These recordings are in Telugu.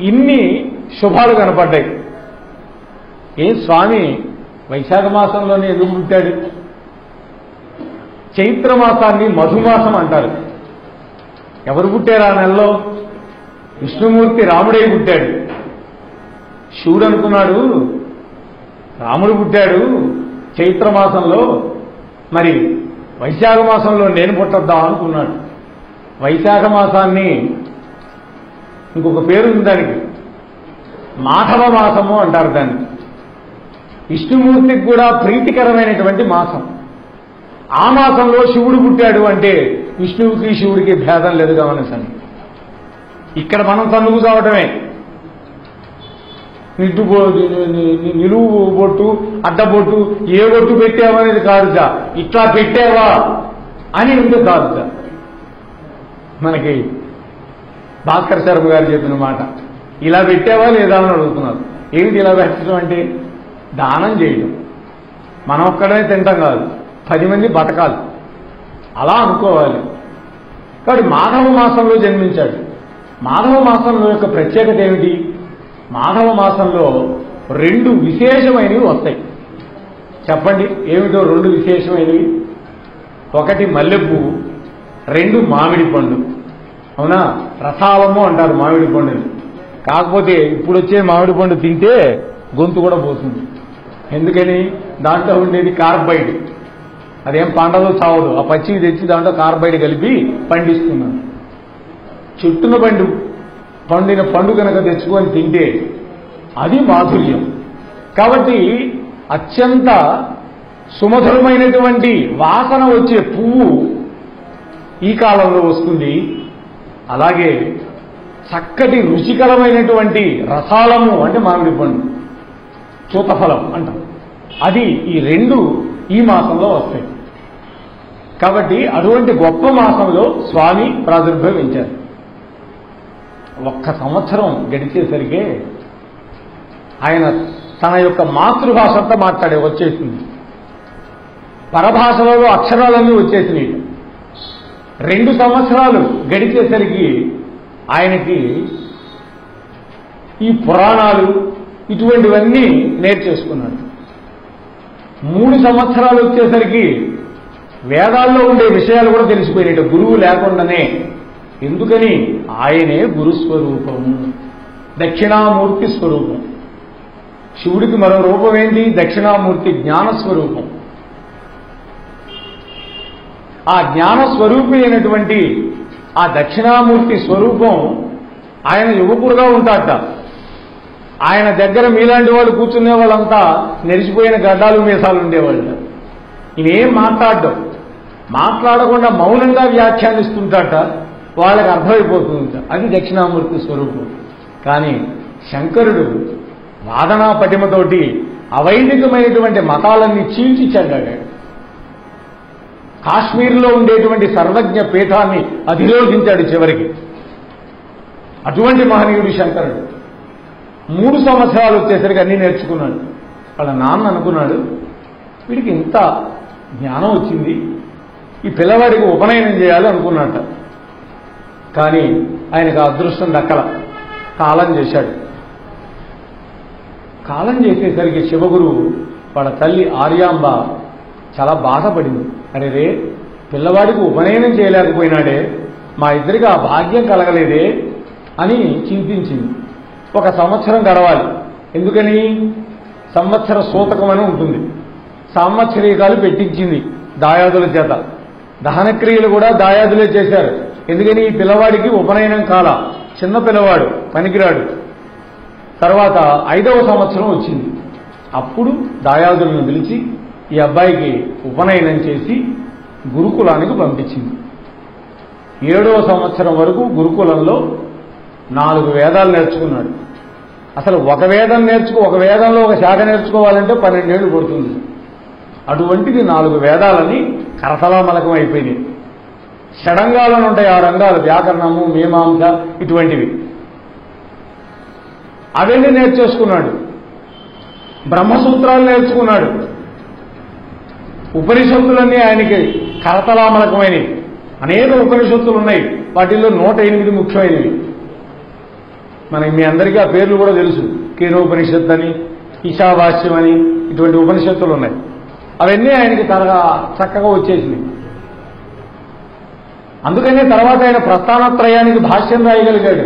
ఇన్ని శుభాలు కనపడ్డాయి. స్వామి వైశాఖ మాసంలోనే ఎందుకు పుట్టాడు? చైత్రమాసాన్ని మధుమాసం అంటారు. ఎవరు పుట్టారు ఆ నెలలో? విష్ణుమూర్తి రాముడై పుట్టాడు. శివుడు అనుకున్నాడు రాముడు పుట్టాడు చైత్రమాసంలో, మరి వైశాఖ మాసంలో నేను పుట్టద్దాం అనుకున్నాడు. వైశాఖ మాసాన్ని ఇంకొక పేరు ఉంది దానికి, మాధవ మాసము అంటారు దాన్ని. విష్ణుమూర్తికి కూడా ప్రీతికరమైనటువంటి మాసం. ఆ మాసంలో శివుడు పుట్టాడు అంటే విష్ణువుకి శివుడికి భేదం లేదు గమనించండి. ఇక్కడ మనం తన్నుకు చావటమే. నిలువు బొట్టు అడ్డబొట్టు ఏ బొట్టు పెట్టావా అనేది కాదుగా, ఇట్లా పెట్టావా అని ఎందుకు కాదుగా. మనకి భాస్కర్ శర్మ గారు చెప్పిన మాట, ఇలా పెట్టావా లేదా అని అడుగుతున్నారు. ఏమిటి ఇలా పెట్టడం అంటే దానం చేయడం. మనం ఒక్కడే తింటాం కాదు, 10 మంది బతకాలి, అలా అనుకోవాలి. కాబట్టి మాధవ మాసంలో జన్మించాడు. మాధవ మాసంలో యొక్క ప్రత్యేకత ఏమిటి? మాధవ మాసంలో 2 విశేషమైనవి వస్తాయి. చెప్పండి ఏమిటో 2 విశేషమైనవి? ఒకటి మల్లెపువ్వు, 2 మామిడి పండు. అవునా? రసాలము అంటారు మామిడి పండుని. కాకపోతే ఇప్పుడు వచ్చే మామిడి పండు తింటే గొంతు కూడా పోతుంది. ఎందుకని? దాంట్లో ఉండేది కార్బైడ్. అదేం పండదో చావదు. ఆ పచ్చివి తెచ్చి దాంట్లో కార్బైడ్ కలిపి పండిస్తున్నాను. చెట్టున పండిన పండు కనుక తెచ్చుకొని తింటే అది మాధుర్యం. కాబట్టి అత్యంత సుమధురమైనటువంటి వాసన వచ్చే పువ్వు ఈ కాలంలో వస్తుంది. అలాగే చక్కటి రుచికరమైనటువంటి రసాలము అంటే మామిడి పండు, చూతఫలం అంటాం, అది ఈ 2 ఈ మాసంలో వస్తాయి. కాబట్టి అటువంటి గొప్ప మాసంలో స్వామి ప్రాదుర్భవించారు. ఒక్క సంవత్సరం గడిచేసరికే ఆయన తన యొక్క మాతృభాషంతో వచ్చేసింది. పరభాషలలో అక్షరాలన్నీ వచ్చేసినాయి. 2 సంవత్సరాలు గడిచేసరికి ఆయనకి ఈ పురాణాలు ఇటువంటివన్నీ నేర్చేసుకున్నాడు. 3 సంవత్సరాలు వచ్చేసరికి వేదాల్లో ఉండే విషయాలు కూడా తెలిసిపోయినాయి గురువు లేకుండానే. ఎందుకని? ఆయనే గురుస్వరూపము, దక్షిణామూర్తి స్వరూపం. శివుడికి మరో రూపం ఏంటి? దక్షిణామూర్తి జ్ఞానస్వరూపం. ఆ జ్ఞానస్వరూపి అయినటువంటి ఆ దక్షిణామూర్తి స్వరూపం ఆయన యువకుడుగా ఉంటాడట. ఆయన దగ్గర మీలాంటి వాళ్ళు కూర్చునే వాళ్ళంతా నెరిసిపోయిన గడ్డాలు మీసాలు ఉండేవాళ్ళు. ఇవేం మాట్లాడకుండా మౌనంగా వ్యాఖ్యానిస్తుంటాట. వాళ్ళకి అర్థమైపోతుంది అది దక్షిణామూర్తి స్వరూపం. కానీ శంకరుడు వాదనా పటిమతోటి అవైదికమైనటువంటి మతాలన్నీ చీల్చి చెండాడు. కాశ్మీర్లో ఉండేటువంటి సర్వజ్ఞ పీఠాన్ని అధిరోధించాడు చివరికి. అటువంటి మహనీయుడు శంకరుడు. 3 సంవత్సరాలు వచ్చేసరికి అన్నీ నేర్చుకున్నాడు. వాళ్ళ నాన్న అనుకున్నాడు వీడికి ఇంత జ్ఞానం వచ్చింది, ఈ పిల్లవాడికి ఉపనయనం చేయాలి అనుకున్నట్ట. కానీ ఆయనకు అదృష్టం దక్కల. కాలం చేశాడు. కాలం చేసేసరికి శివగురువు వాళ్ళ తల్లి ఆర్యాంబ చాలా బాధపడింది. అరే రే, పిల్లవాడికి ఉపనయనం చేయలేకపోయినాడే, మా ఇద్దరికి ఆ భాగ్యం కలగలేదే అని చింతించింది. 1 సంవత్సరం గడవాలి. ఎందుకని? సంవత్సర సూతకం అని ఉంటుంది. సంవత్సరీకాలు పెట్టించింది దాయాదుల చేత. దహనక్రియలు కూడా దాయాదులే చేశారు. ఎందుకని? ఈ పిల్లవాడికి ఉపనయనం కాల, చిన్న పిల్లవాడు, పనికిరాడు. తర్వాత 5వ సంవత్సరం వచ్చింది. అప్పుడు దాయాదులను పిలిచి ఈ అబ్బాయికి ఉపనయనం చేసి గురుకులానికి పంపించింది. 7వ సంవత్సరం వరకు గురుకులంలో 4 వేదాలు నేర్చుకున్నాడు. అసలు ఒక వేదంలో ఒక శాఖ నేర్చుకోవాలంటే 12 ఏళ్ళు పడుతుంది. అటువంటిది 4 వేదాలని కరతలామలకం అయిపోయినాయి. షడంగాలను ఉంటాయి 6 రంగాలు, వ్యాకరణము, మీమాంస, ఇటువంటివి. అవన్నీ నేర్చేసుకున్నాడు. బ్రహ్మసూత్రాలు నేర్చుకున్నాడు. ఉపనిషత్తులన్నీ ఆయనకి కరతలామలకమైనవి. అనేక ఉపనిషత్తులు ఉన్నాయి. వాటిల్లో 108 ముఖ్యమైనవి. మనకి మీ అందరికీ ఆ పేర్లు కూడా తెలుసు. కేనోపనిషత్తు అని, ఈశావాస్యం అని, ఇటువంటి ఉపనిషత్తులు ఉన్నాయి. అవన్నీ ఆయనకి చక్కగా వచ్చేసినాయి. అందుకనే తర్వాత ఆయన ప్రస్థానత్రయానికి భాష్యం రాయగలిగాడు.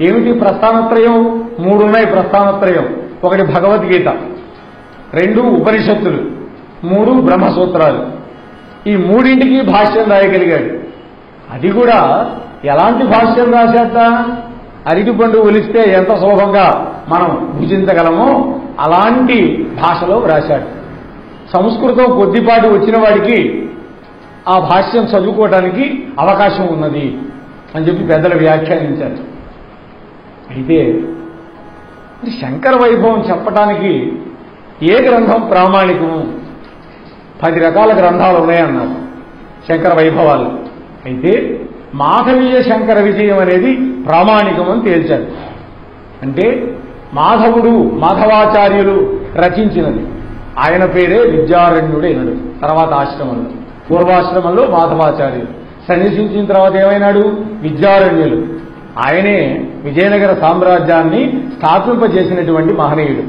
ఏమిటి ప్రస్థానత్రయం? 3 ఉన్నాయి ప్రస్థానత్రయం. 1 భగవద్గీత, 2 ఉపనిషత్తులు, 3 బ్రహ్మసూత్రాలు. ఈ 3ంటికి భాష్యం రాయగలిగాడు. అది కూడా ఎలాంటి భాష్యం రాశాట? అరటిపండు ఒలిస్తే ఎంత సులభంగా మనం భుజించగలమో అలాంటి భాషలో రాశాడు. సంస్కృతం కొద్దిపాటి వచ్చిన వాడికి ఆ భాష్యం చదువుకోవడానికి అవకాశం ఉన్నది అని చెప్పి పెద్దలు వ్యాఖ్యానించారు. అయితే శంకర వైభవం చెప్పటానికి ఏ గ్రంథం ప్రామాణికము? 10 రకాల గ్రంథాలు ఉన్నాయన్నారు శంకర వైభవాలు. అయితే మాధవీయ శంకర విజయం అనేది ప్రామాణికం అని తేల్చారు. అంటే మాధవాచార్యులు రచించినది. ఆయన పేరే విద్యారణ్యుడైనడు. తర్వాత ఆశ్రమంలో, పూర్వాశ్రమంలో మాధవాచార్యులు, సన్యసించిన తర్వాత ఏమైనాడు? విద్యారణ్యులు. ఆయనే విజయనగర సామ్రాజ్యాన్ని స్థాపింపజేసినటువంటి మహనీయుడు.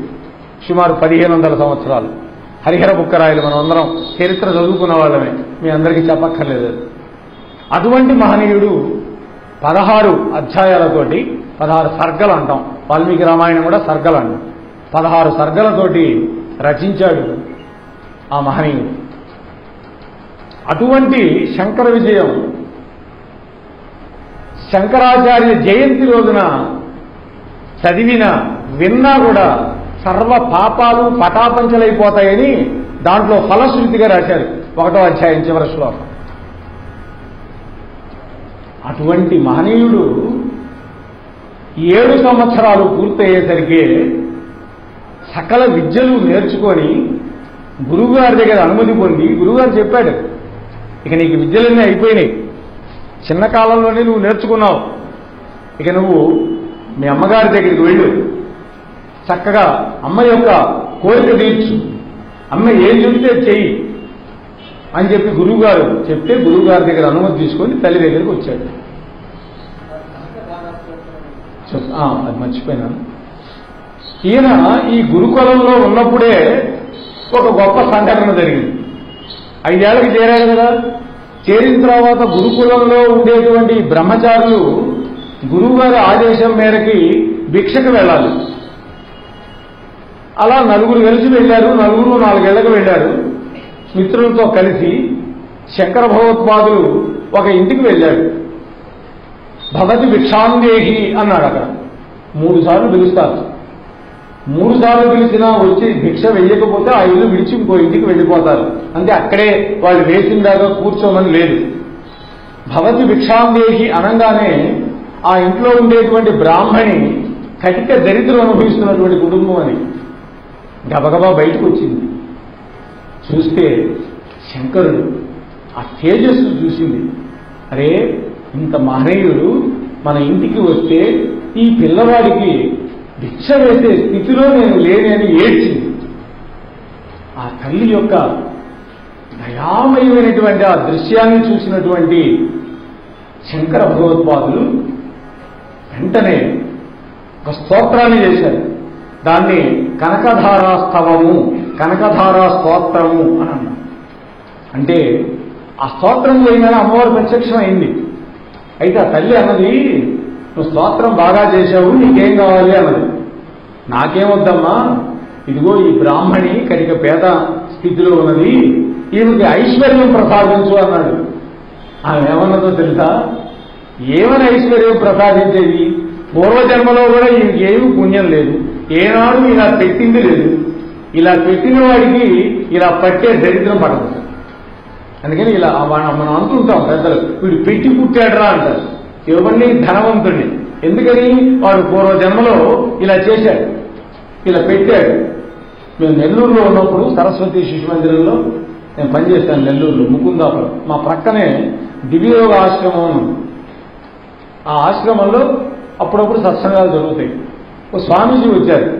సుమారు 1500 సంవత్సరాలు. హరిహర బుక్కరాయలు మనం అందరం చరిత్ర చదువుకున్న వాళ్ళమే, మీ అందరికీ చెప్పక్కర్లేదు. అటువంటి మహనీయుడు 16 అధ్యాయాలతోటి, 16 సర్గలు అంటాం, వాల్మీకి రామాయణం కూడా సర్గలు అంటాం, 16 సర్గలతోటి రచించాడు ఆ మహనీయుడు. అటువంటి శంకర విజయం శంకరాచార్య జయంతి రోజున చదివిన విన్నా కూడా సర్వ పాపాలు పటాపంచలైపోతాయని దాంట్లో ఫలశ్రుతిగా రాశారు 1వ అధ్యాయం చివరి శ్లోకం. అటువంటి మహనీయుడు 7 సంవత్సరాలు పూర్తయ్యేసరికి సకల విద్యలు నేర్చుకొని గురువుగారి దగ్గర అనుమతి పొంది, గురువుగారు చెప్పాడు, ఇక నీకు విద్యలన్నీ అయిపోయినాయి, చిన్న కాలంలోనే నువ్వు నేర్చుకున్నావు, ఇక నువ్వు మీ అమ్మగారి దగ్గరికి వెళ్ళు, చక్కగా అమ్మ యొక్క కోరిక తీర్చు, అమ్మ ఏం చెప్తే చెయ్యి అని చెప్పి గురువుగారు చెప్తే గురువుగారి దగ్గర అనుమతి తీసుకొని తల్లి దగ్గరికి వచ్చాడు. అది మర్చిపోయినాను. ఈయన ఈ గురుకులంలో ఉన్నప్పుడే ఒక గొప్ప సంఘటన జరిగింది. 5 ఏళ్లకి చేరాడు కదా. చేరిన తర్వాత గురుకులంలో ఉండేటువంటి బ్రహ్మచారులు గురువుగారి ఆదేశం మేరకి భిక్షకు వెళ్ళాలి. అలా 4 కలిసి వెళ్ళారు. 4 ఏళ్లకు వెళ్ళారు. మిత్రులతో కలిసి శంకర భగవత్పాదులు ఒక ఇంటికి వెళ్ళాడు. భవతి భిక్షాందేహి అన్నాడు. అక్కడ 3 సార్లు పిలుస్తారు. 3 సార్లు పిలిచినా వచ్చి భిక్ష వెయ్యకపోతే ఆ ఇల్లు విడిచి ఇంకో ఇంటికి వెళ్ళిపోతారు. అంటే అక్కడే వాళ్ళు వేసిందాగా కూర్చోమని లేదు. భవతి భిక్షాందేహి అనగానే ఆ ఇంట్లో ఉండేటువంటి బ్రాహ్మణి కటిక దరిద్రం అనుభవిస్తున్నటువంటి కుటుంబం అని గబగబా బయటకు వచ్చింది. చూస్తే శంకరుడు ఆ తేజస్సు చూసింది. అరే, ఇంత మహనీయుడు మన ఇంటికి వస్తే ఈ పిల్లవాడికి భిక్ష వేసే స్థితిలో నేను లేనని ఏడ్చింది. ఆ తల్లి యొక్క దయామయమైనటువంటి ఆ దృశ్యాన్ని చూసినటువంటి శంకర భగవత్పాదులు వెంటనే ఒక స్తోత్రాన్ని చేశారు. దాన్ని కనకధారాస్తవము, కనకధారా స్తోత్రము అని అన్నారు. అంటే ఆ స్తోత్రం చేయగానే అమ్మవారు ప్రత్యక్షం అయింది. అయితే ఆ తల్లి అన్నది, నువ్వు స్తోత్రం బాగా చేశావు, నీకేం కావాలి అన్నది. నాకేమొద్దమ్మా, ఇదిగో ఈ బ్రాహ్మణి కటిక పేద స్థితిలో ఉన్నది, ఈమెకి ఐశ్వర్యం ప్రసాదించు అన్నాడు. ఆమె ఏమన్నదో తెలుసా? ఏమని ఐశ్వర్యం ప్రసాదించేది? పూర్వజన్మలో కూడా ఈమెకి ఏమీ పుణ్యం లేదు, ఏనాడు ఇలా పెట్టింది లేదు, ఇలా పెట్టిన వాడికి ఇలా పట్టే దరిద్రం పడదు. అందుకని ఇలా మనం అంటుంటాం పెద్దలు, వీడు పెట్టి పుట్టాడరా అంటారు ఎవరిని? ధనవంతుడిని. ఎందుకని? వాడు పూర్వజన్మలో ఇలా చేశాడు, ఇలా పెట్టాడు. మేము నెల్లూరులో ఉన్నప్పుడు సరస్వతి శిశు మందిరంలో నేను పనిచేస్తాను. నెల్లూరులో ముకుందాపురం మా ప్రక్కనే దివ్యయోగ ఆశ్రమం. ఆ ఆశ్రమంలో అప్పుడప్పుడు సత్సంగాలు జరుగుతాయి. ఓ స్వామీజీ వచ్చారు.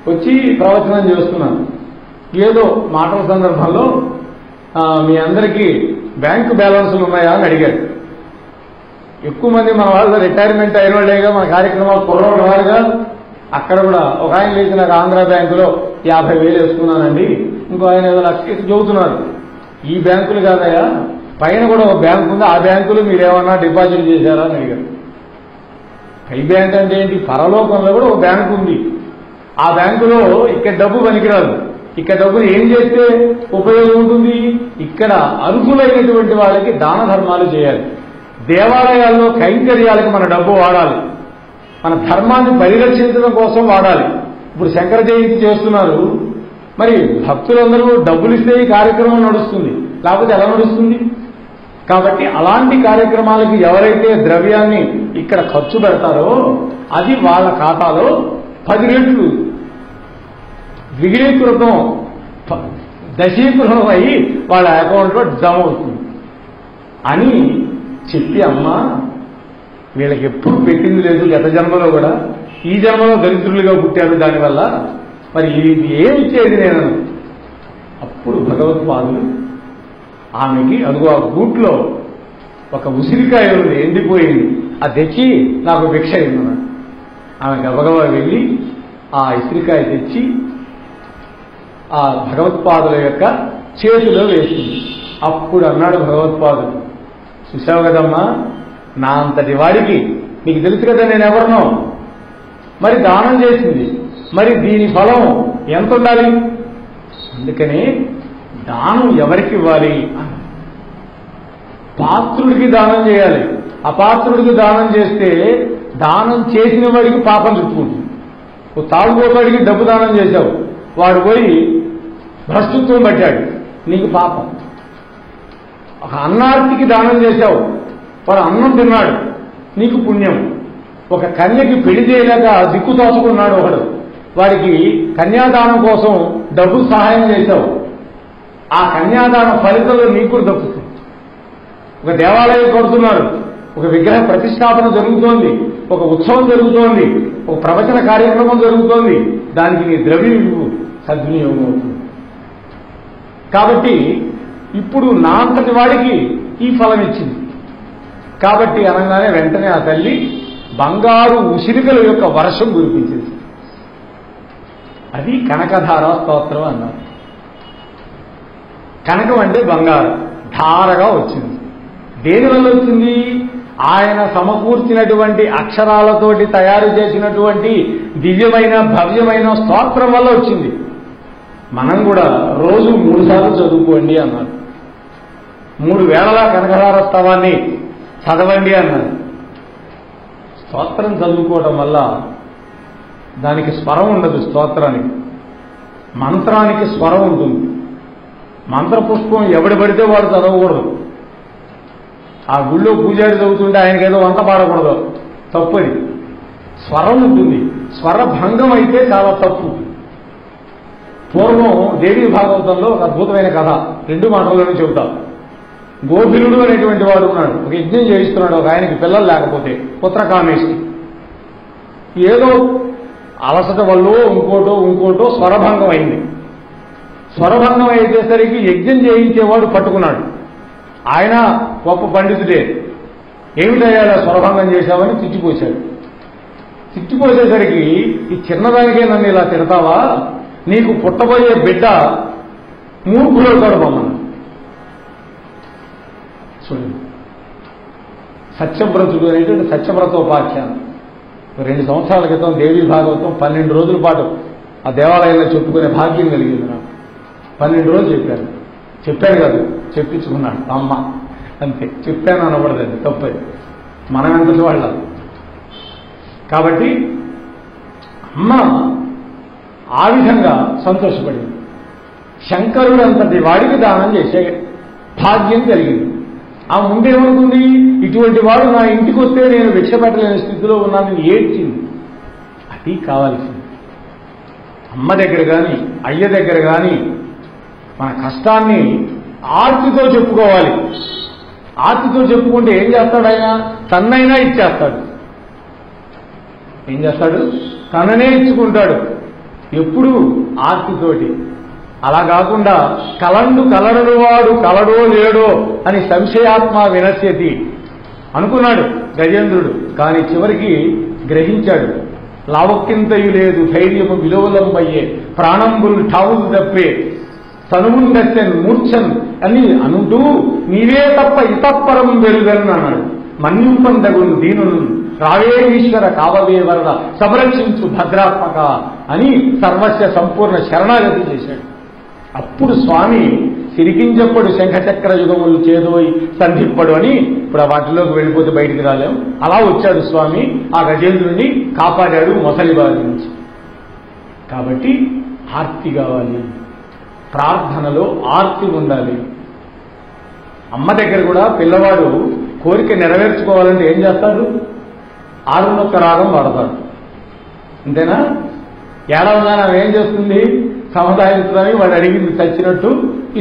వచ్చి ప్రవచనం చేస్తున్నాను. ఏదో మాటల సందర్భంలో మీ అందరికీ బ్యాంకు బ్యాలెన్సులు ఉన్నాయా అని అడిగాడు. ఎక్కువ మంది మన వాళ్ళు రిటైర్మెంట్ అయిన వాళ్ళేగా మన కార్యక్రమాలు కుర్రోళ్ళు వారుగా. అక్కడ కూడా ఒక ఆయన లేచి నాకు ఆంధ్ర బ్యాంకులో 50,000 వేసుకున్నానండి, ఇంకో ఆయన ఏదో లక్ష చెబుతున్నారు. ఈ బ్యాంకులు కాదయా, పైన కూడా ఒక బ్యాంకు ఉంది, ఆ బ్యాంకులో మీరేమన్నా డిపాజిట్ చేశారా అని అడిగారు. పై బ్యాంక్ అంటే ఏంటి? పరలోకంలో కూడా ఒక బ్యాంకు ఉంది. ఆ బ్యాంకులో ఇక్కడ డబ్బు పనికిరాదు. ఇక్కడ డబ్బులు ఏం చేస్తే ఉపయోగం ఉంటుంది? ఇక్కడ అర్హులైనటువంటి వాళ్ళకి దాన ధర్మాలు చేయాలి. దేవాలయాల్లో కైంకర్యాలకు మన డబ్బు వాడాలి. మన ధర్మాన్ని పరిరక్షించడం కోసం వాడాలి. ఇప్పుడు శంకర జయంతి చేస్తున్నారు, మరి భక్తులందరూ డబ్బులు ఇస్తే ఈ కార్యక్రమం నడుస్తుంది, లేకపోతే ఎలా నడుస్తుంది? కాబట్టి అలాంటి కార్యక్రమాలకి ఎవరైతే ద్రవ్యాన్ని ఇక్కడ ఖర్చు పెడతారో అది వాళ్ళ ఖాతాలో 10 రెట్లు ద్విగుణీకృతం, దశీకృతం అయ్యి వాళ్ళ అకౌంట్లో జమ అవుతుంది అని చెప్పి, అమ్మ వీళ్ళకి ఎప్పుడు పెట్టింది లేదు గత జన్మలో కూడా, ఈ జన్మలో దరిద్రులుగా పుట్టారు, దానివల్ల మరి ఇది ఏమిచ్చేది నేను. అప్పుడు భగవత్పాదులు ఆమెకి అదిగో ఆ గూట్లో ఒక ఉసిరికాయ ఉంది, ఎండిపోయింది, అది తెచ్చి నాకు భిక్ష ఇవ్వను. ఆమె గబగబా వెళ్ళి ఆ ఉసిరికాయ తెచ్చి ఆ భగవత్పాదుల యొక్క చేతిలో వేసింది. అప్పుడు అన్నాడు భగవత్పాదుడు, చూసావు కదమ్మా, నా అంతటి వాడికి నీకు తెలుసు కదా నేను ఎవరినో, మరి దానం చేసింది, మరి దీని ఫలం ఎంత ఉండాలి? అందుకని దానం ఎవరికి ఇవ్వాలి? పాత్రుడికి దానం చేయాలి. అపాత్రుడికి దానం చేస్తే దానం చేసిన వాడికి పాపం చుట్టుకుంటుంది. ఓ తాగుబోతాడికి డబ్బు దానం చేశావు, వాడు పోయి భ్రష్టత్వం పట్టాడు, నీకు పాపం. ఒక అన్నార్తికి దానం చేశావు, వాడు అన్నం తిన్నాడు, నీకు పుణ్యం. ఒక కన్యకి పెళ్లి చేయలేక దిక్కు తోచుకున్నాడు ఒకడు, వాడికి కన్యాదానం కోసం డబ్బు సహాయం చేశావు, ఆ కన్యాదాన ఫలితంలో నీకు దక్కుతుంది. ఒక దేవాలయం కడుతున్నారు, ఒక విగ్రహ ప్రతిష్టాపన జరుగుతోంది, ఒక ఉత్సవం జరుగుతోంది, ఒక ప్రవచన కార్యక్రమం జరుగుతోంది, దానికి నీ ద్రవ్యం సద్వినియోగం అవుతుంది. కాబట్టి ఇప్పుడు నా అంతటి వాడికి ఈ ఫలం ఇచ్చింది. కాబట్టి అనగానే వెంటనే ఆ తల్లి బంగారు ఉసిరికల యొక్క వర్షం కురిపించింది. అది కనకధార స్తోత్రం అన్నారు. కనకం అంటే బంగారం, ధారగా వచ్చింది. దేనివల్ల వచ్చింది? ఆయన సమకూర్చినటువంటి అక్షరాలతోటి తయారు చేసినటువంటి దివ్యమైన భవ్యమైన స్తోత్రం వల్ల వచ్చింది. మనం కూడా రోజు 3 సార్లు చదువుకోండి అన్నారు. 3 వేళలా కనకధార స్తవాన్ని చదవండి అన్నారు. స్తోత్రం చదువుకోవడం వల్ల దానికి స్వరం ఉండదు. స్తోత్రానికి, మంత్రానికి స్వరం ఉంటుంది. మంత్రపుష్పం ఎవడు పడితే వాడు చదవకూడదు. ఆ గుళ్ళో పూజారి చదువుతుంటే ఆయనకేదో వంత పాడకూడదు, తప్పది. స్వరం ఉంటుంది. స్వరభంగం అయితే చాలా తప్పు. పూర్వం దేవీ భాగవతంలో ఒక అద్భుతమైన కథ 2 మాటల్లోనే చెబుతాం. గోభిలుడు అనేటువంటి వాడు ఉన్నాడు, ఒక యజ్ఞం చేయిస్తున్నాడు ఒక ఆయనకి పిల్లలు లేకపోతే, పుత్రకామేష్టి. ఏదో అలసట వల్ల ఇంకోటో స్వరభంగం అయింది. స్వరభంగం అయ్యేసరికి యజ్ఞం చేయించేవాడు పట్టుకున్నాడు. ఆయన గొప్ప పండితుడే. ఏమిటయ్యాలా స్వరభంగం చేశావని తిట్టిపోశాడు. తిట్టిపోసేసరికి ఈ చిన్నదానికే నన్ను ఇలా తిడతావా, నీకు పుట్టబోయే బిడ్డ మూర్ఖులవుతాడు మమ్మల్ని. చూడండి, సత్యవ్రతుడు అనేటువంటి సత్యవ్రతోపాఖ్యానం 2 సంవత్సరాల క్రితం దేవీ భాగవతం 12 రోజుల పాటు ఆ దేవాలయంలో చెప్పుకునే భాగ్యం కలిగింది నాకు. 12 రోజులు చెప్పాను కాదు, చెప్పించుకున్నాడు అమ్మ, అంతే. చెప్పాను అనబడదండి, తప్పది. మనం ఎంతటి వాళ్ళ. కాబట్టి అమ్మ ఆ విధంగా సంతోషపడింది. శంకరుడు అంతటి వాడికి దానం చేసే భాగ్యం కలిగింది. ఆ ముందేమనుకుంది, ఇటువంటి వాడు నా ఇంటికి వస్తే నేను భిక్ష పెట్టలేని స్థితిలో ఉన్నానని ఏడ్చింది. అది కావాల్సింది. అమ్మ దగ్గర కానీ అయ్య దగ్గర కానీ మన కష్టాన్ని ఆర్తితో చెప్పుకోవాలి. ఆర్తితో చెప్పుకుంటే ఏం చేస్తాడు ఆయన? తన్నైనా ఇచ్చేస్తాడు. ఏం చేస్తాడు? తననే ఇచ్చుకుంటాడు. ఎప్పుడు ఆర్తితోటి. అలా కాకుండా కలండు కలడడు వాడు కలడో లేడో అని సంశయాత్మ వినశ్యతి. అనుకున్నాడు గజేంద్రుడు. కానీ చివరికి గ్రహించాడు. లావక్కింతయు లేదు ధైర్యము విలోలంబయ్యే ప్రాణంబులు ఠావులు తప్పే తనువుండెన్ మూర్ఛన్ అని అనుంటూ నీవే తప్ప ఇతప్పరం వెలుగను అన్నాడు. మన్నింపందగును దీనులు రావే ఈశ్వర కావవే వరద సంరక్షించు భద్రాత్మక అని సర్వస్య సంపూర్ణ శరణాగతి చేశాడు. అప్పుడు స్వామి సిరికించప్పుడు శంఖచక్ర యుగములు చేదోయి సంధిప్పడు అని ఇప్పుడు వాటిలోకి వెళ్ళిపోతే బయటికి రాలేం. అలా వచ్చాడు స్వామి, ఆ గజేంద్రుడిని కాపాడాడు మొసలి బారి నుంచి. కాబట్టి ఆర్తి కావాలి, ప్రార్థనలో ఆర్తి ఉండాలి. అమ్మ దగ్గర కూడా పిల్లవాడు కోరిక నెరవేర్చుకోవాలంటే ఏం చేస్తాడు? ఆరునొక్క రాగం వాడతాడు, అంతేనా? ఏడవగానే ఆమె ఏం చేస్తుంది? సముదాయించడానికి వాడు అడిగింది చచ్చినట్టు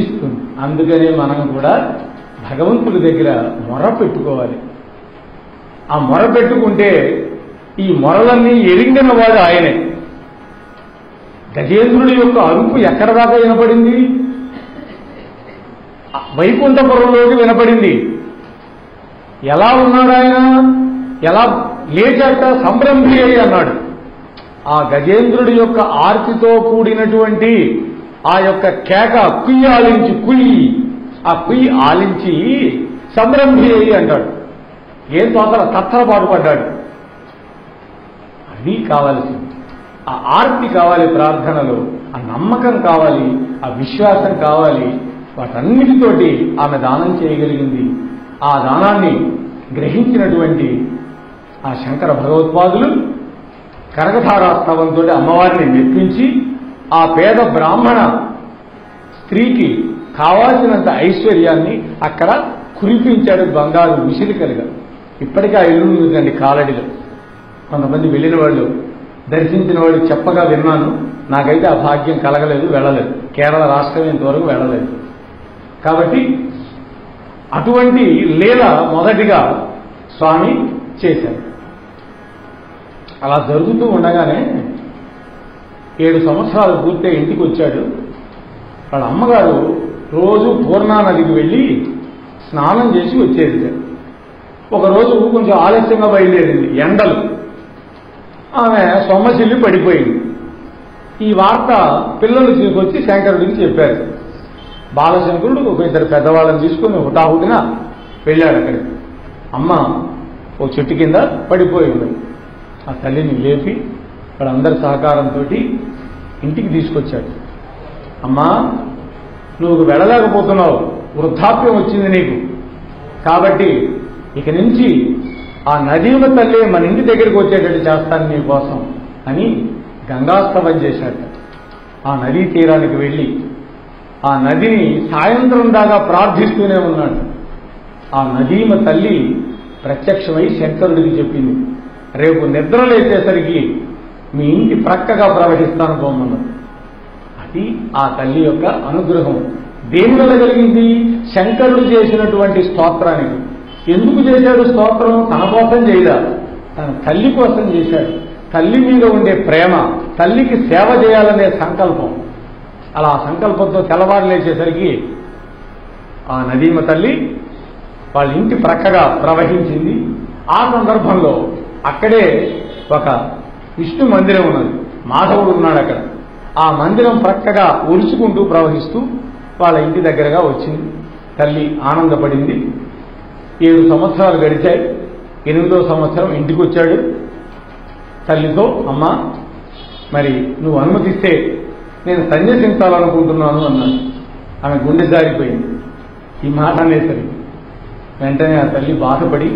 ఇస్తుంది. అందుకనే మనం కూడా భగవంతుడి దగ్గర మొర పెట్టుకోవాలి. ఆ మొర పెట్టుకుంటే ఈ మొరలన్నీ ఎరింగిన వాడు ఆయనే. గజేంద్రుడి యొక్క అరుపు ఎక్కడ దాకా వినపడింది? వైకుంఠపురంలోకి వినపడింది. ఎలా ఉన్నాడు ఆయన? ఎలా లేచాక సంభ్రమి అన్నాడు. ఆ గజేంద్రుడి యొక్క ఆర్తితో కూడినటువంటి ఆ యొక్క కేక కుయ్యి ఆలించి ఆ కుయ్యి ఆలించి సంభ్రమి అంటాడు. ఏం తోతల తత్తరపాటు పడ్డాడు. అది కావాల్సింది. ఆ ఆర్తి కావాలి ప్రార్థనలో, ఆ నమ్మకం కావాలి, ఆ విశ్వాసం కావాలి. వాటన్నిటితోటి ఆమె దానం చేయగలిగింది. ఆ దానాన్ని గ్రహించినటువంటి ఆ శంకర భగవత్పాదులు కనకధారాస్తవంతో అమ్మవారిని మెప్పించి ఆ పేద బ్రాహ్మణ స్త్రీకి కావాల్సినంత ఐశ్వర్యాన్ని అక్కడ కురిపించాడు బంగారు విసిరికలుగా. ఇప్పటికీ ఆ ఇల్లు ఉందండి కాలడిలో. కొంతమంది వెళ్ళిన వాళ్ళు, దర్శించిన వాళ్ళు చెప్పగా విన్నాను. నాకైతే ఆ భాగ్యం కలగలేదు, వెళ్ళలేదు. కేరళ రాష్ట్రం ఇంతవరకు వెళ్ళలేదు. కాబట్టి అటువంటి లీల మొదటిగా స్వామి చేశారు. అలా జరుగుతూ ఉండగానే 7 సంవత్సరాలు పూర్తయి ఇంటికి వచ్చాడు. వాళ్ళ అమ్మగారు రోజు పూర్ణా నదికి వెళ్ళి స్నానం చేసి వచ్చేది. ఒకరోజు కొంచెం ఆలస్యంగా బయలుదేరింది, ఎండలు. ఆమె సొమ్మసిల్లి పడిపోయింది. ఈ వార్త పిల్లలు తీసుకొచ్చి శంకరుడికి చెప్పారు. బాలశంకరుడు ఒక 2 పెద్దవాళ్ళని తీసుకుని హుటాహుటిన వెళ్ళాడు అక్కడికి. అమ్మ ఓ చెట్టు కింద పడిపోయి ఉంది. ఆ తల్లిని లేపి వాళ్ళందరి సహకారంతో ఇంటికి తీసుకొచ్చాడు. అమ్మా, నువ్వు వెళ్ళలేకపోతున్నావు, వృద్ధాప్యం వచ్చింది నీకు, కాబట్టి ఇక నుంచి ఆ నదీమ తల్లి మన ఇంటి దగ్గరికి వచ్చేటట్టు చేస్తాను నీ కోసం అని గంగాస్తవం చేశాడు. ఆ నదీ తీరానికి వెళ్ళి ఆ నదిని సాయంత్రం దాకా ప్రార్థిస్తూనే ఉన్నాడు. ఆ నదీమ తల్లి ప్రత్యక్షమై శంకరుడికి చెప్పింది, రేపు నిద్ర లేచేసరికి మీ ఇంటి ప్రక్కగా ప్రవహిస్తాను పోమన్నాడు. అది ఆ తల్లి యొక్క అనుగ్రహం. దేని వల్ల కలిగింది? శంకరుడు చేసినటువంటి స్తోత్రానికి. ఎందుకు చేశాడు స్తోత్రం? తన కోసం చేయడా, తన తల్లి కోసం చేశాడు. తల్లి మీద ఉండే ప్రేమ, తల్లికి సేవ చేయాలనే సంకల్పం. అలా సంకల్పంతో తెల్లవారు లేచేసరికి ఆ నదీమ తల్లి వాళ్ళ ఇంటి ప్రక్కగా ప్రవహించింది. ఆ సందర్భంలో అక్కడే ఒక విష్ణు మందిరం ఉన్నది, మాధవుడు ఉన్నాడు అక్కడ. ఆ మందిరం ప్రక్కగా ఉరుచుకుంటూ ప్రవహిస్తూ వాళ్ళ ఇంటి దగ్గరగా వచ్చింది. తల్లి ఆనందపడింది. 7 సంవత్సరాలు గడిచాయి. 8వ సంవత్సరం ఇంటికి వచ్చాడు. తల్లితో, అమ్మా మరి నువ్వు అనుమతిస్తే నేను సన్యసించాలనుకుంటున్నాను అన్నాడు. ఆమె గుండె జారిపోయింది ఈ మాట అనేసరికి. వెంటనే ఆ తల్లి బాధపడి,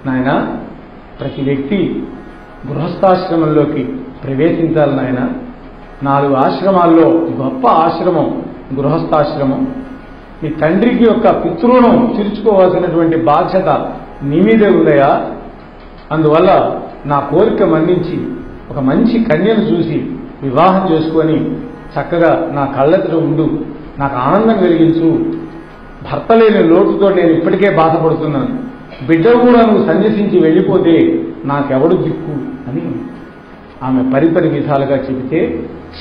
నాయనా, ప్రతి వ్యక్తి గృహస్థాశ్రమంలోకి ప్రవేశించాలి నాయన. 4 ఆశ్రమాల్లో గొప్ప ఆశ్రమం గృహస్థాశ్రమం. నీ తండ్రికి యొక్క పితృణం తీర్చుకోవాల్సినటువంటి బాధ్యత నీ మీదే ఉందయా. అందువల్ల నా కోరిక మన్నించి ఒక మంచి కన్యను చూసి వివాహం చేసుకొని చక్కగా నా కళ్ళెదుట ఉండు, నాకు ఆనందం కలిగించు. భర్త లేని లోటుతో నేను ఇప్పటికే బాధపడుతున్నాను. బిడ్డ కూడా నువ్వు సన్యసించి వెళ్ళిపోతే నాకెవడు దిక్కు అని ఆమె పరిపరి విధాలుగా చెబితే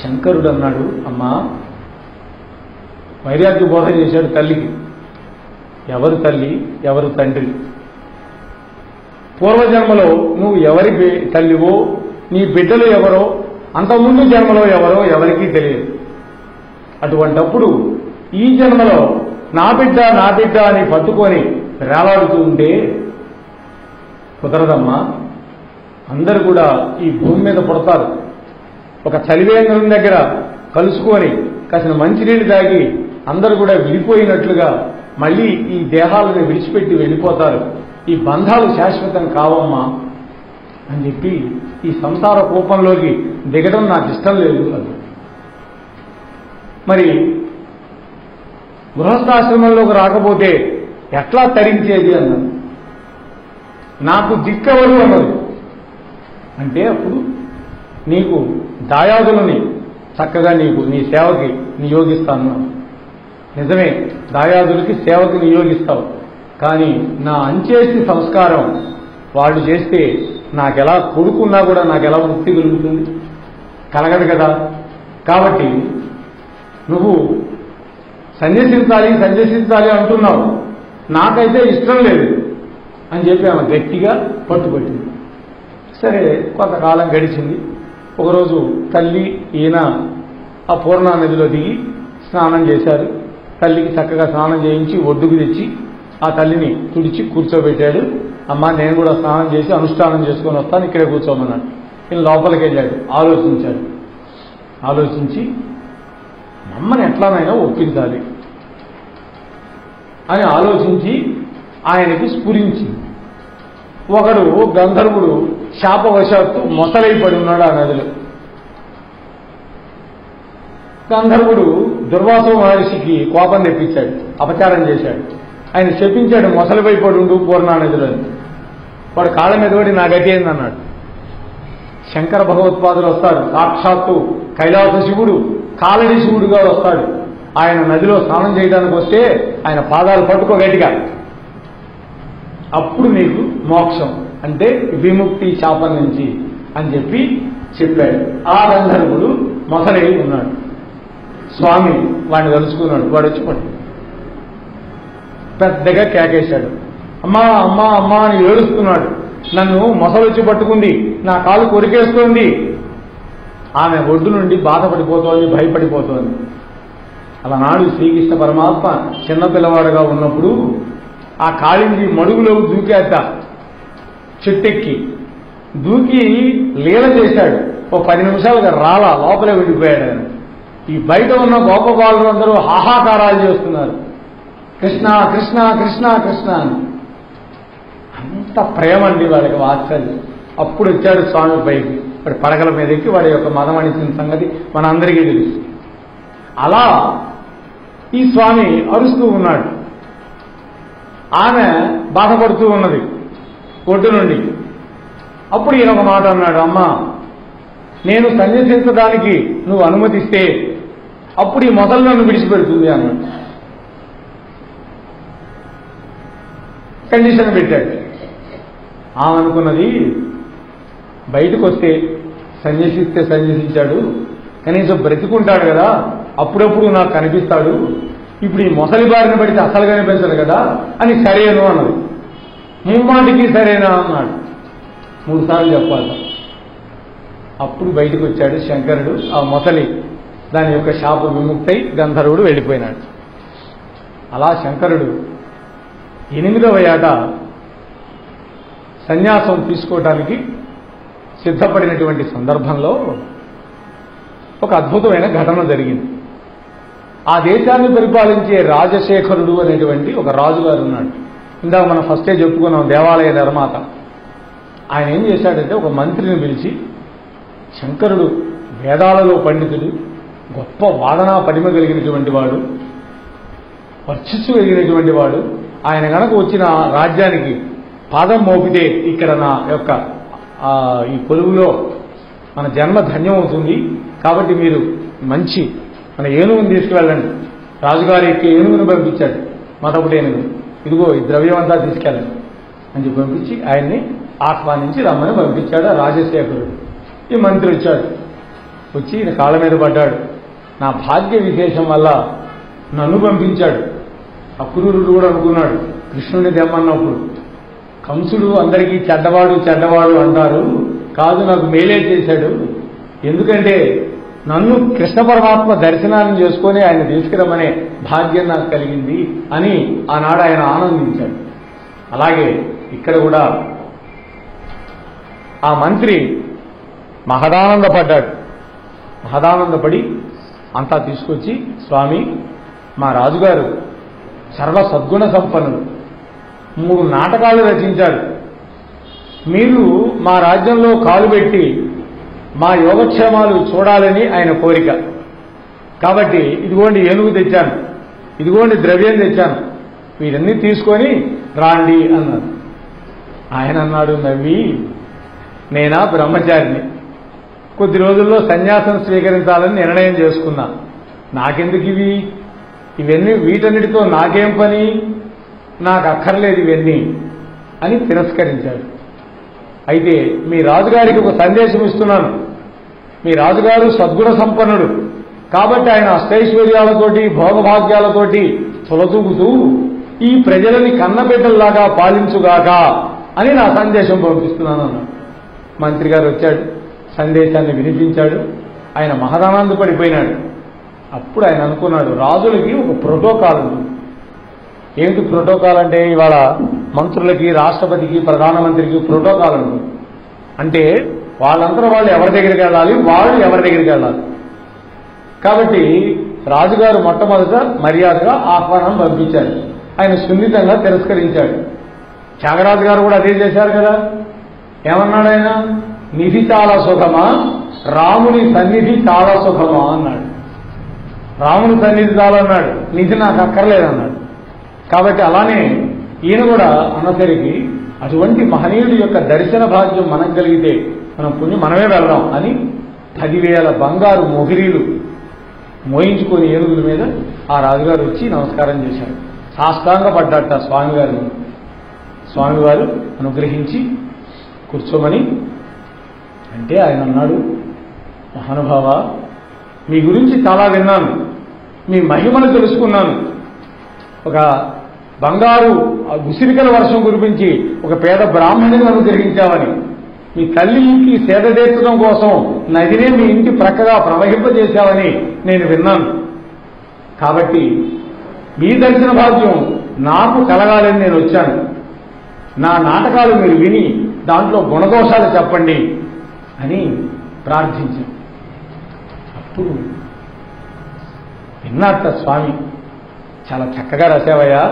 శంకరుడు అన్నాడు, అమ్మా, వైరాగ్య బోధ చేశాడు తల్లికి. ఎవరు తల్లి, ఎవరు తండ్రి? పూర్వజన్మలో నువ్వు ఎవరి తల్లివో, నీ బిడ్డలు ఎవరో, అంతకుముందు జన్మలో ఎవరో ఎవరికీ తెలియదు. అటువంటప్పుడు ఈ జన్మలో నా బిడ్డ నా బిడ్డ అని పట్టుకొని వేలాడుతూ ఉంటే కుదరదమ్మా. అందరూ కూడా ఈ భూమి మీద పుడతారు. ఒక చలివేంద్రం దగ్గర కలుసుకొని కాసిన మంచినీళ్ళు తాగి అందరూ కూడా విడిపోయినట్లుగా మళ్ళీ ఈ దేహాలను విడిచిపెట్టి వెళ్ళిపోతారు. ఈ బంధాలు శాశ్వతం కావమ్మా అని చెప్పి ఈ సంసార కూపంలోకి దిగడం నాకు ఇష్టం లేదు అది. మరి గృహస్థాశ్రమంలోకి రాకపోతే ఎట్లా తరించేది అన్నది. నాకు దిక్కవరు అన్నది. అంటే అప్పుడు నీకు దాయాదులని చక్కగా నీ సేవకి నియోగిస్తాను. నిజమే, దాయాదులకి సేవకి నియోగిస్తావు. కానీ నా అంచేసి సంస్కారం వాళ్ళు చేస్తే నాకెలా కొడుకున్నా కూడా నాకెలా ముక్తి కలుగుతుంది? కలగదు కదా. కాబట్టి నువ్వు సన్యసించాలి అంటున్నావు, నాకైతే ఇష్టం లేదు అని చెప్పి ఆమె గట్టిగా పట్టుబట్టింది. సరే, కొంతకాలం గడిచింది. ఒకరోజు తల్లి ఈయన ఆ పూర్ణా నదిలో దిగి స్నానం చేశారు. తల్లికి చక్కగా స్నానం చేయించి ఒడ్డుకు తెచ్చి ఆ తల్లిని తుడిచి కూర్చోబెట్టాడు. అమ్మా, నేను కూడా స్నానం చేసి అనుష్ఠానం చేసుకొని వస్తాను, ఇక్కడే కూర్చోమన్నాడు. ఈయన లోపలికి వెళ్ళాడు. ఆలోచించి అమ్మని ఎట్లానైనా ఒప్పించాలి అని ఆలోచించి ఆయనకి స్ఫురించింది. ఒకడు గంధర్వుడు శాపవశాత్తు మొసలైపడి ఉన్నాడు ఆ నదిలో. గంధర్వుడు దుర్వాస మహర్షికి కోపం తెప్పించాడు, అపచారం చేశాడు. ఆయన శపించాడు, మొసలిపైపడి ఉండు పూర్ణా నదిలో. వాడు కాళ్ళ మీద పడి నా గతి ఏందన్నాడు. శంకర భగవత్పాదులు వస్తాడు, సాక్షాత్తు కైలాస శివుడు కాలడి శివుడుగా వస్తాడు. ఆయన నదిలో స్నానం చేయడానికి వస్తే ఆయన పాదాలు పట్టుకో గట్టిగా, అప్పుడు నీకు మోక్షం అంటే విముక్తి శాపం నుంచి అని చెప్పాడు. ఆ గంధర్వుడు మొసలై ఉన్నాడు. స్వామి వాడిని కలుసుకున్నాడు. వాడు వచ్చి పట్టు పెద్దగా కేకేశాడు. అమ్మా అమ్మా అమ్మా అని ఏడుస్తున్నాడు. నన్ను మొసలొచ్చి పట్టుకుంది, నా కాలు కొరికేస్తోంది. ఆమె ఒడ్డు నుండి బాధపడిపోతోంది, భయపడిపోతోంది. అలానాడు శ్రీకృష్ణ పరమాత్మ చిన్నపిల్లవాడుగా ఉన్నప్పుడు ఆ కాళింది మడుగులోకి దూకేట, చెట్టెక్కి దూకి లీల చేశాడు. ఓ 10 నిమిషాలుగా రాలా, లోపలే వెళ్ళిపోయాడు ఆయన. ఈ బయట ఉన్న గోపబాలులందరూ హాహాకారాలు చేస్తున్నారు, కృష్ణ కృష్ణ కృష్ణ కృష్ణ అని. అంత ప్రేమ అండి వాడికి, వాత్సల్యం. అప్పుడు వచ్చాడు స్వామి పైకి. వాడి పడగల మీద ఎక్కి వాడి యొక్క మదమణించిన సంగతి మన అందరికీ తెలుసు. అలా ఈ స్వామి అరుస్తూ ఉన్నాడు. ఆమె బాధపడుతూ ఉన్నది ఒడ్డు నుండి. అప్పుడు ఈయన ఒక మాట అన్నాడు, అమ్మా నేను సన్యసించడానికి నువ్వు అనుమతిస్తే అప్పుడు ఈ మొదలు నన్ను విడిచిపెడుతుంది అన్నాడు. కండిషన్ పెట్టాడు. ఆమె అనుకున్నది, బయటకు వస్తే సన్యసిస్తే సన్యసించాడు, కనీసం బ్రతికుంటాడు కదా, అప్పుడప్పుడు నాకు కనిపిస్తాడు. ఇప్పుడు ఈ మొసలి బారిన పడితే అసలు కనిపించదు కదా అని సరేను అన్నది. ముమ్మాటికి సరేనా అన్నాడు. 3 సార్లు చెప్పాలి. అప్పుడు బయటకు వచ్చాడు శంకరుడు. ఆ మొసలి దాని యొక్క శాప విముక్తై గంధర్వుడు వెళ్ళిపోయినాడు. అలా శంకరుడు 8వ ఏట సన్యాసం తీసుకోవటానికి సిద్ధపడినటువంటి సందర్భంలో ఒక అద్భుతమైన ఘటన జరిగింది. ఆ దేశాన్ని పరిపాలించే రాజశేఖరుడు అనేటువంటి ఒక రాజుగారు ఉన్నాడు. ఇందాక మనం ఫస్టే చెప్పుకున్నాం, దేవాలయ నిర్మాత. ఆయన ఏం చేశాడంటే ఒక మంత్రిని పిలిచి, శంకరుడు వేదాలలో పండితుడు, గొప్ప వాదనా పటిమ కలిగినటువంటి వాడు, వర్చస్సు కలిగినటువంటి వాడు, ఆయన గనక వచ్చిన రాజ్యానికి పాదం మోపితే ఇక్కడ నా యొక్క ఈ కొలువులో మన జన్మ ధన్యం అవుతుంది. కాబట్టి మీరు మంచి మన ఏనుగును తీసుకువెళ్ళండి. రాజుగారి యొక్క ఏనుగును పంపించాడు, మతపుడు ఏనుగు. ఇదిగో ఈ ద్రవ్యం అంతా తీసుకెళ్ళండి అని చెప్పి పంపించి ఆయన్ని ఆహ్వానించి రమ్మని పంపించాడు ఆ రాజశేఖరుడు. ఈ మంత్రి వచ్చాడు. వచ్చి ఈయన కాళ్ళ మీద పడ్డాడు. నా భాగ్య విశేషం వల్ల నన్ను పంపించాడు. అక్రూరుడు కూడా అనుకున్నాడు, కృష్ణుడిని తెమ్మన్నప్పుడు కంసుడు అందరికీ చెడ్డవాడు చెడ్డవాడు అంటారు, కాదు నాకు మేలే చేశాడు. ఎందుకంటే నన్ను కృష్ణ పరమాత్మ దర్శనాన్ని చేసుకొని ఆయన తీసుకురమ్మనే భాగ్యం నాకు కలిగింది అని ఆనాడు ఆయన ఆనందించాడు. అలాగే ఇక్కడ కూడా ఆ మంత్రి మహదానందపడ్డాడు. మహదానందపడి అంతా తీసుకొచ్చి, స్వామి మా రాజుగారు సర్వ సద్గుణ సంపన్నుడు, 3 నాటకాలు రచించాడు. మీరు మా రాజ్యంలో కాలు పెట్టి మా యోగక్షేమాలు చూడాలని ఆయన కోరిక. కాబట్టి ఇదిగోండి ఏనుగు తెచ్చాను, ఇదిగోండి ద్రవ్యం తెచ్చాను, వీరన్నీ తీసుకొని రాండి అన్నారు. ఆయన అన్నాడు నవ్వి, నేనా బ్రహ్మచారిని, కొద్ది రోజుల్లో సన్యాసం స్వీకరించాలని నిర్ణయం చేసుకున్నా, నాకెందుకు ఇవన్నీ వీటన్నిటితో నాకేం పని, నాకు అక్కర్లేదు ఇవన్నీ అని తిరస్కరించాడు. అయితే మీ రాజుగారికి ఒక సందేశం ఇస్తున్నాను. మీ రాజుగారు సద్గుణ సంపన్నుడు కాబట్టి ఆయన అష్టైశ్వర్యాలతోటి భోగభాగ్యాలతోటి తొలతూగుతూ ఈ ప్రజలని కన్నబిడ్డల్లాగా పాలించుగాక అని నా సందేశం పంపిస్తున్నాను అన్నాడు. మంత్రి గారు వచ్చాడు, సందేశాన్ని వినిపించాడు. ఆయన మహదానందపడిపోయినాడు. అప్పుడు ఆయన అనుకున్నాడు, రాజులకి ఒక ప్రోటోకాల్ ఉంది. ఏంటి ప్రోటోకాల్ అంటే, ఇవాళ మంత్రులకి, రాష్ట్రపతికి, ప్రధానమంత్రికి ప్రోటోకాల్ ఉంటుంది. అంటే వాళ్ళంతా వాళ్ళు ఎవరి దగ్గరికి వెళ్ళాలి, వాళ్ళు ఎవరి దగ్గరికి వెళ్ళాలి. కాబట్టి రాజుగారు మొట్టమొదట మర్యాదగా ఆహ్వానం పంపించారు. ఆయన సున్నితంగా తిరస్కరించాడు. త్యాగరాజు గారు కూడా అదే చేశారు కదా. ఏమన్నాడు ఆయన, నిధి చాలా సుఖమా, రాముని సన్నిధి చాలా సుఖమా అన్నాడు. రాముని సన్నిధి చాలన్నాడు, నిధి నాకు అక్కర్లేదన్నాడు. కాబట్టి అలానే ఈయన కూడా అన్నసరికి అటువంటి మహనీయుడి యొక్క దర్శన భాగ్యం మనకు కలిగితే మనం పుణ్యం మనమే వెళ్దాం అని 10,000 బంగారు మొగిరీలు మోయించుకొని ఏనుగుల మీద ఆ రాజుగారు వచ్చి నమస్కారం చేశాడు. సాష్టాంగపడ్డట స్వామివారిని. స్వామివారు అనుగ్రహించి కూర్చోమని అంటే ఆయన అన్నాడు, మహానుభావ, మీ గురించి చాలా విన్నాను, మీ మహిమను తెలుసుకున్నాను. ఒక బంగారు ఉసిరికల వర్షం కురిపించి ఒక పేద బ్రాహ్మణుని అనుగ్రహించామని, మీ తల్లికి సేద తీర్చడం కోసం నదినే మీ ఇంటి ప్రక్కగా ప్రవహింపజేశామని నేను విన్నాను. కాబట్టి మీ దర్శన భాగ్యం నాకు కలగాలని నేను వచ్చాను. నా నాటకాలు మీరు విని దాంట్లో గుణదోషాలు చెప్పండి అని ప్రార్థించాను. అప్పుడు విన్నట్ట స్వామి, చాలా చక్కగా రాశావయ్యా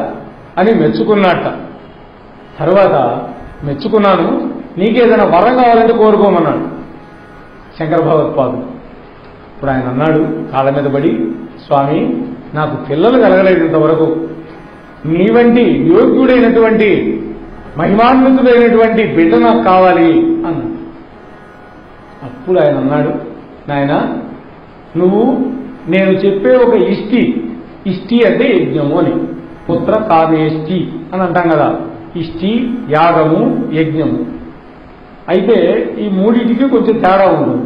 అని మెచ్చుకున్నట్ట. తరువాత మెచ్చుకున్నాను, నీకేదైనా వరం కావాలంటే కోరుకోమన్నాడు శంకర భగవత్పాదుడు. ఇప్పుడు ఆయన అన్నాడు కాళ్ళ మీద పడి, స్వామి నాకు పిల్లలు కలగలేదు ఇంతవరకు, నీ వంటి యోగ్యుడైనటువంటి మహిమాన్వితుడైనటువంటి బిడ్డ నాకు కావాలి అన్నాడు. అప్పుడు ఆయన అన్నాడు, నాయన నువ్వు నేను చెప్పే ఒక ఇష్టి అంటే యజ్ఞము అని, పుత్ర కామేష్టి అని అంటాం కదా, ఇష్టి యాగము యజ్ఞము. అయితే ఈ మూడింటికి కొంచెం తేడా ఉంటుంది.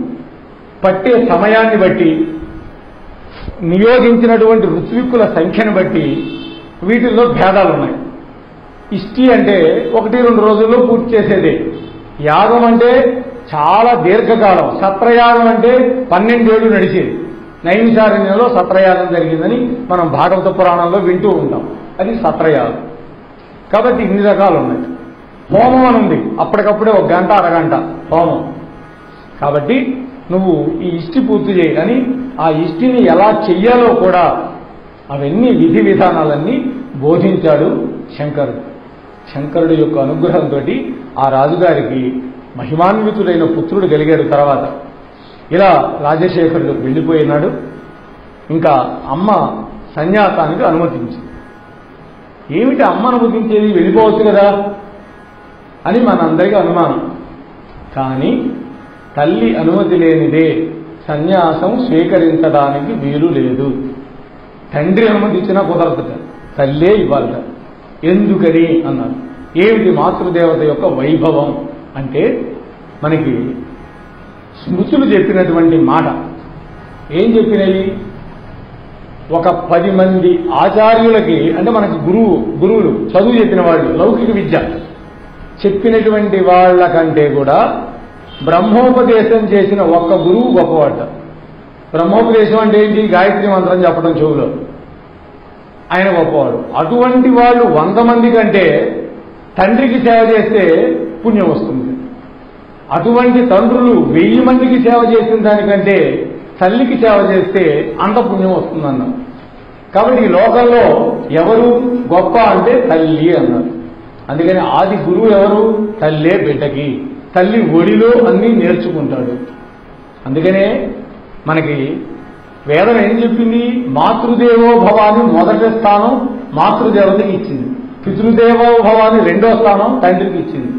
పట్టే సమయాన్ని బట్టి, నియోగించినటువంటి ఋత్విక్కుల సంఖ్యను బట్టి వీటిల్లో భేదాలు ఉన్నాయి. ఇష్టి అంటే 1-2 రోజుల్లో పూర్తి చేసేదే. యాగం అంటే చాలా దీర్ఘకాలం. సత్రయాగం అంటే 12 ఏళ్ళు నడిచేది. నైమిషారణ్యంలో సత్రయాగం జరిగిందని మనం భాగవత పురాణంలో వింటూ ఉంటాం. అది సత్రయాగం. కాబట్టి ఇన్ని రకాలు ఉన్నాయి. హోమం అని ఉంది, అప్పటికప్పుడే 1 గంట అరగంట హోమం. కాబట్టి నువ్వు ఈ ఇష్టి పూర్తి చేయి అని, ఆ ఇష్టిని ఎలా చెయ్యాలో కూడా అవన్నీ విధి విధానాలన్నీ బోధించాడు శంకరుడు. శంకరుడు యొక్క అనుగ్రహంతో ఆ రాజుగారికి మహిమాన్వితుడైన పుత్రుడు కలిగాడు. తర్వాత ఇలా రాజశేఖరుడు వెళ్ళిపోయినాడు. ఇంకా అమ్మ సన్యాసానికి అనుమతించింది. ఏమిటి అమ్మ అనుమతించేది, వెళ్ళిపోవచ్చు కదా అని మనందరికీ అనుమానం. కానీ తల్లి అనుమతి లేనిదే సన్యాసం స్వీకరించడానికి వీలు లేదు. తండ్రి అనుమతి ఇచ్చినా కుదరదుట, తల్లే ఇవ్వాలట. ఎందుకని అన్నారు. ఏమిటి మాతృదేవత యొక్క వైభవం అంటే, మనకి స్మృతులు చెప్పినటువంటి మాట ఏం చెప్పినవి, ఒక 10 మంది ఆచార్యులకి, అంటే మనకి గురువులు చదువు చెప్పిన వాళ్ళు, లౌకిక విద్య చెప్పినటువంటి వాళ్ళకంటే కూడా బ్రహ్మోపదేశం చేసిన ఒక్క గురువు గొప్పవాట. బ్రహ్మోపదేశం అంటే ఏంటి? గాయత్రి మంత్రం చెప్పడం చెవులో, ఆయన గొప్పవాడు. అటువంటి వాళ్ళు 100 మంది కంటే తండ్రికి సేవ చేస్తే పుణ్యం వస్తుంది. అటువంటి తండ్రులు 1000 మందికి సేవ చేసిన దానికంటే తల్లికి సేవ చేస్తే అంత పుణ్యం వస్తుందన్నారు. కాబట్టి ఈ లోకంలో ఎవరు గొప్ప అంటే తల్లి అన్నారు. అందుకని ఆది గురువు ఎవరు? తల్లే బిడ్డకి. తల్లి ఒడిలో అన్నీ నేర్చుకుంటాడు. అందుకనే మనకి వేదం ఏం చెప్పింది? మాతృదేవో భవాని మొదటి స్థానం మాతృదేవతకి ఇచ్చింది, పితృదేవో భవాని 2వ స్థానం తండ్రికి ఇచ్చింది,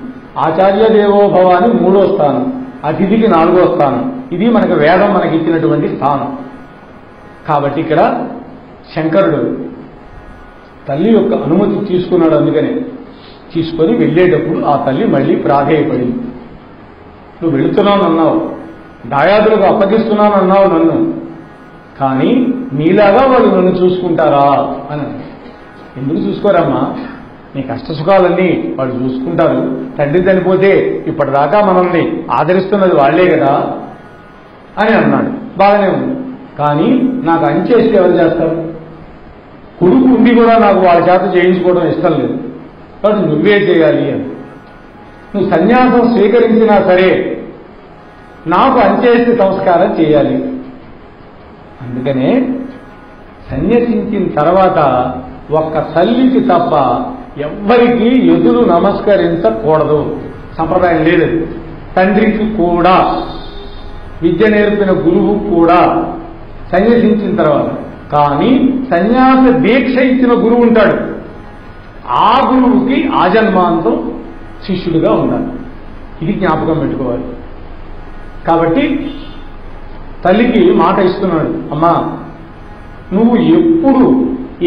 ఆచార్య దేవో భవాని 3వ స్థానం, అతిథికి 4వ స్థానం. ఇది మనకి వేదం మనకి ఇచ్చినటువంటి స్థానం. కాబట్టి ఇక్కడ శంకరుడు తల్లి యొక్క అనుమతి తీసుకున్నాడు. అందుకనే తీసుకొని వెళ్ళేటప్పుడు ఆ తల్లి మళ్ళీ ప్రాధేయపడింది. నువ్వు వెళుతున్నానన్నావు, దాయాదులకు అప్పగిస్తున్నానన్నావు నన్ను, కానీ నీలాగా వాళ్ళు నన్ను చూసుకుంటారా అని. ఎందుకు చూసుకోరమ్మా? నీ కష్టసుఖాలన్నీ వాళ్ళు చూసుకుంటారు. తండ్రి చనిపోతే ఇప్పటిదాకా మనల్ని ఆదరిస్తున్నది వాళ్లే కదా అని అన్నాడు. బాగానే ఉంది. కానీ నాకు అంచేస్తే ఎవరు చేస్తారు? కొడుకు ఉండి కూడా నాకు వాళ్ళ చేత చేయించుకోవడం ఇష్టం లేదు, కాబట్టి నువ్వే చేయాలి అని. నువ్వు సన్యాసం స్వీకరించినా సరే నాకు అంచేసి సంస్కారం చేయాలి. అందుకనే సన్యసించిన తర్వాత ఒక్క తల్లికి తప్ప ఎవ్వరికీ ఎదురు నమస్కరించకూడదు. సంప్రదాయం లేదు. తండ్రికి కూడా, విద్య నేర్పిన గురువు కూడా సన్యసించిన తర్వాత. కానీ సన్యాస దీక్ష ఇచ్చిన గురువు ఉంటాడు, ఆ గురువుకి ఆజన్మాంతం శిష్యుడిగా ఉండాలి. ఇది జ్ఞాపకం పెట్టుకోవాలి. కాబట్టి తల్లికి మాట ఇస్తున్నాడు, అమ్మా నువ్వు ఎప్పుడు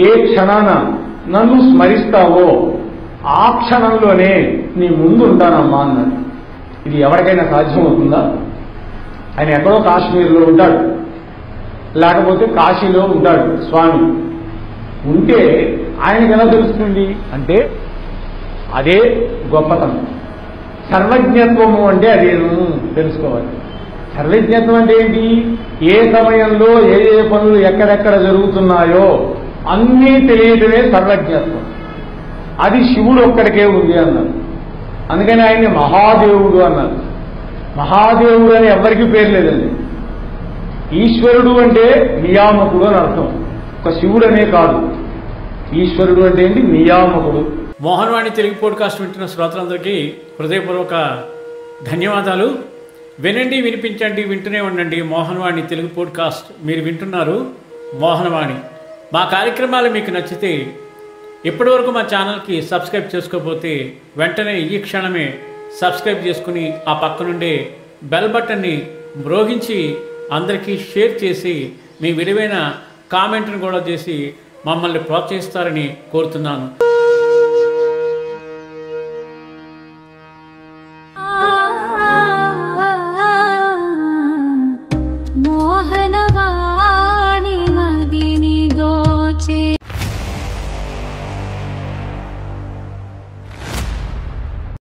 ఏ క్షణాన నన్ను స్మరిస్తావో ఆ క్షణంలోనే నీ ముందు ఉంటానమ్మా అన్నాడు. ఇది ఎవరికైనా సాధ్యమవుతుందా? ఆయన ఎక్కడో కాశ్మీర్లో ఉంటాడు, లేకపోతే కాశీలో ఉంటాడు స్వామి. ఉంటే ఆయనకి ఎలా తెలుస్తుంది అంటే అదే గొప్పతనం. సర్వజ్ఞత్వము అంటే అదేను తెలుసుకోవాలి. సర్వజ్ఞత్వం అంటే ఏంటి? ఏ సమయంలో ఏ ఏ పనులు ఎక్కడెక్కడ జరుగుతున్నాయో అన్నీ తెలియటమే సర్వజ్ఞత్వం. అది శివుడు ఒక్కడికే ఉంది అన్నారు. అందుకని ఆయన్ని మహాదేవుడు అన్నారు. మహాదేవుడు అని ఎవరికీ పేరు లేదండి. ఈశ్వరుడు అంటే నియామకుడు అని అర్థం. ఒక శివుడు అనే కాదు, ఈశ్వరుడు అంటే ఏంటి? నియామకుడు. మోహనవాణి తెలుగు పోడ్కాస్ట్ వింటున్న శ్రోతలందరికీ హృదయపూర్వక ధన్యవాదాలు. వినండి, వినిపించండి, వింటూనే ఉండండి మోహనవాణి తెలుగు పోడ్కాస్ట్. మీరు వింటున్నారు మోహనవాణి. మా కార్యక్రమాలు మీకు నచ్చితే ఇప్పటివరకు మా ఛానల్కి సబ్స్క్రైబ్ చేసుకోకపోతే వెంటనే ఈ క్షణమే సబ్స్క్రైబ్ చేసుకుని ఆ పక్కనుండే బెల్ బటన్ని మ్రోగించి అందరికీ షేర్ చేసి మీ విలువైన కామెంట్ను కూడా చేసి మమ్మల్ని ప్రోత్సహిస్తారని కోరుతున్నాను.